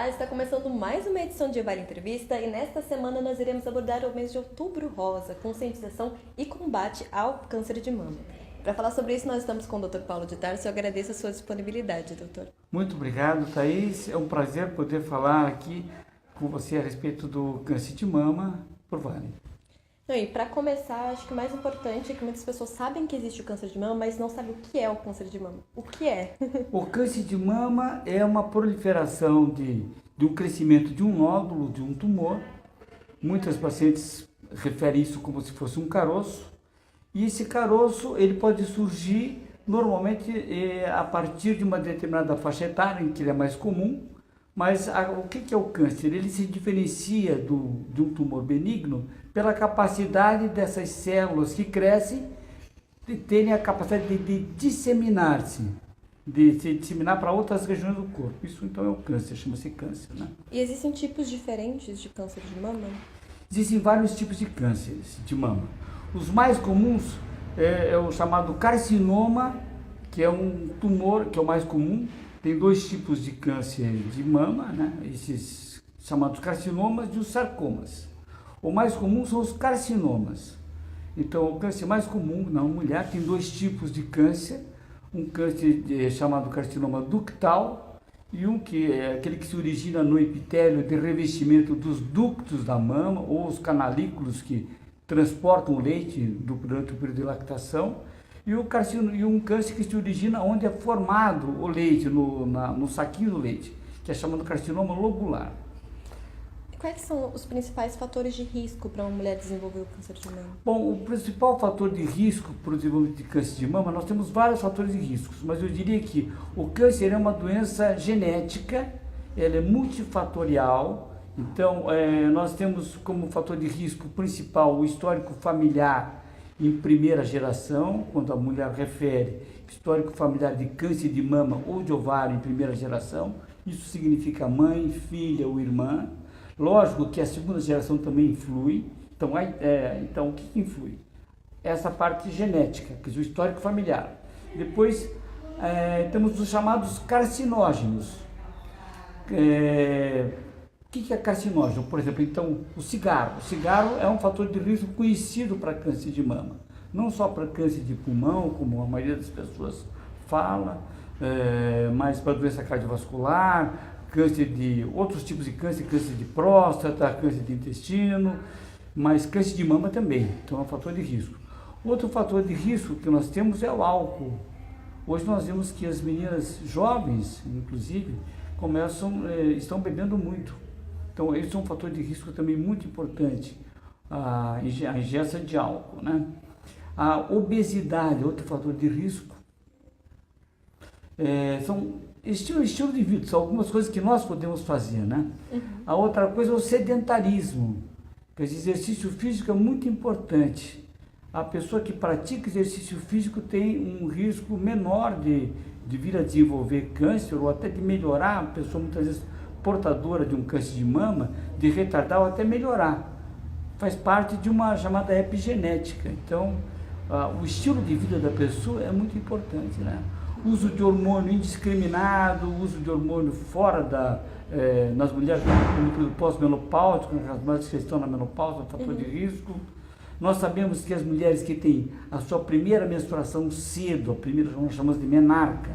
Olá, está começando mais uma edição de Vale Entrevista e nesta semana nós iremos abordar o mês de Outubro Rosa, conscientização e combate ao câncer de mama. Para falar sobre isso, nós estamos com o Dr. Paulo de Tarso. Eu agradeço a sua disponibilidade, doutor. Muito obrigado, Thaís. É um prazer poder falar aqui com você a respeito do câncer de mama por Vale. E para começar, acho que o mais importante é que muitas pessoas sabem que existe o câncer de mama, mas não sabem o que é o câncer de mama. O que é? O câncer de mama é uma proliferação de um crescimento de um nódulo, de um tumor. Muitas pacientes referem isso como se fosse um caroço. E esse caroço ele pode surgir normalmente a partir de uma determinada faixa etária, em que ele é mais comum. Mas o que é o câncer? Ele se diferencia de um tumor benigno pela capacidade dessas células que crescem de terem a capacidade de disseminar-se, de se disseminar para outras regiões do corpo. Isso então é o câncer, chama-se câncer, né? E existem tipos diferentes de câncer de mama? Existem vários tipos de cânceres de mama. Os mais comuns é o chamado carcinoma, que é um tumor que é o mais comum. Tem dois tipos de câncer de mama, né? Esses chamados carcinomas e os sarcomas. O mais comum são os carcinomas. Então, o câncer mais comum na mulher tem dois tipos de câncer. Um câncer chamado carcinoma ductal e um que é aquele que se origina no epitélio de revestimento dos ductos da mama ou os canalículos que transportam o leite durante o período de lactação. E um câncer que se origina onde é formado o leite, no saquinho do leite, que é chamado carcinoma lobular. Quais são os principais fatores de risco para uma mulher desenvolver o câncer de mama? Bom, o principal fator de risco para o desenvolvimento de câncer de mama, nós temos vários fatores de riscos, mas eu diria que o câncer é uma doença genética, ela é multifatorial. Então, nós temos como fator de risco principal o histórico familiar em primeira geração, quando a mulher refere histórico familiar de câncer de mama ou de ovário em primeira geração, isso significa mãe, filha ou irmã. Lógico que a segunda geração também influi. Então o que influi? Essa parte genética, quer dizer, o histórico familiar. Depois temos os chamados carcinógenos. O que é carcinógeno? Por exemplo, então, o cigarro. O cigarro é um fator de risco conhecido para câncer de mama. Não só para câncer de pulmão, como a maioria das pessoas fala, mas para doença cardiovascular, câncer de outros tipos de câncer de próstata, câncer de intestino, mas câncer de mama também. Então, é um fator de risco. Outro fator de risco que nós temos é o álcool. Hoje nós vemos que as meninas jovens, inclusive, estão bebendo muito. Então, esse é um fator de risco também muito importante, a ingestão de álcool, né? A obesidade é outro fator de risco. São estilo de vida, são algumas coisas que nós podemos fazer, né? Uhum. A outra coisa é o sedentarismo. Quer dizer, exercício físico é muito importante. A pessoa que pratica exercício físico tem um risco menor de vir a desenvolver câncer ou até de melhorar. A pessoa muitas vezes portadora de um câncer de mama, de retardar ou até melhorar. Faz parte de uma chamada epigenética. Então, o estilo de vida da pessoa é muito importante, né? Uso de hormônio indiscriminado, uso de hormônio fora nas mulheres no período pós-menopáusico, as mulheres que estão na menopausa, é um fator de risco. Nós sabemos que as mulheres que têm a sua primeira menstruação cedo, a primeira nós chamamos de menarca,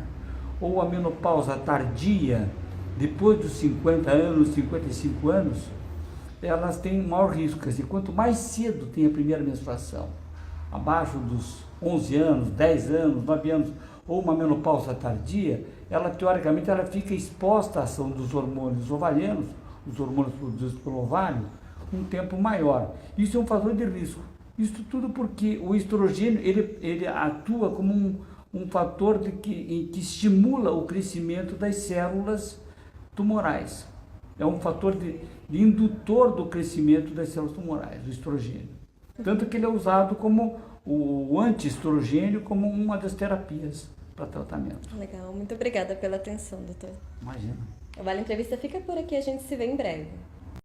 ou a menopausa tardia, depois dos 50 anos, 55 anos, elas têm maior risco. Quer dizer, quanto mais cedo tem a primeira menstruação, abaixo dos 11 anos, 10 anos, 9 anos, ou uma menopausa tardia, ela teoricamente fica exposta à ação dos hormônios ovarianos, os hormônios produzidos pelo ovário, um tempo maior. Isso é um fator de risco. Isso tudo porque o estrogênio ele atua como um fator que estimula o crescimento das células tumorais. É um fator de indutor do crescimento das células tumorais, o estrogênio. Tanto que ele é usado como o antiestrogênio, como uma das terapias para tratamento. Legal, muito obrigada pela atenção, doutor. Imagina. O Vale Entrevista fica por aqui, a gente se vê em breve.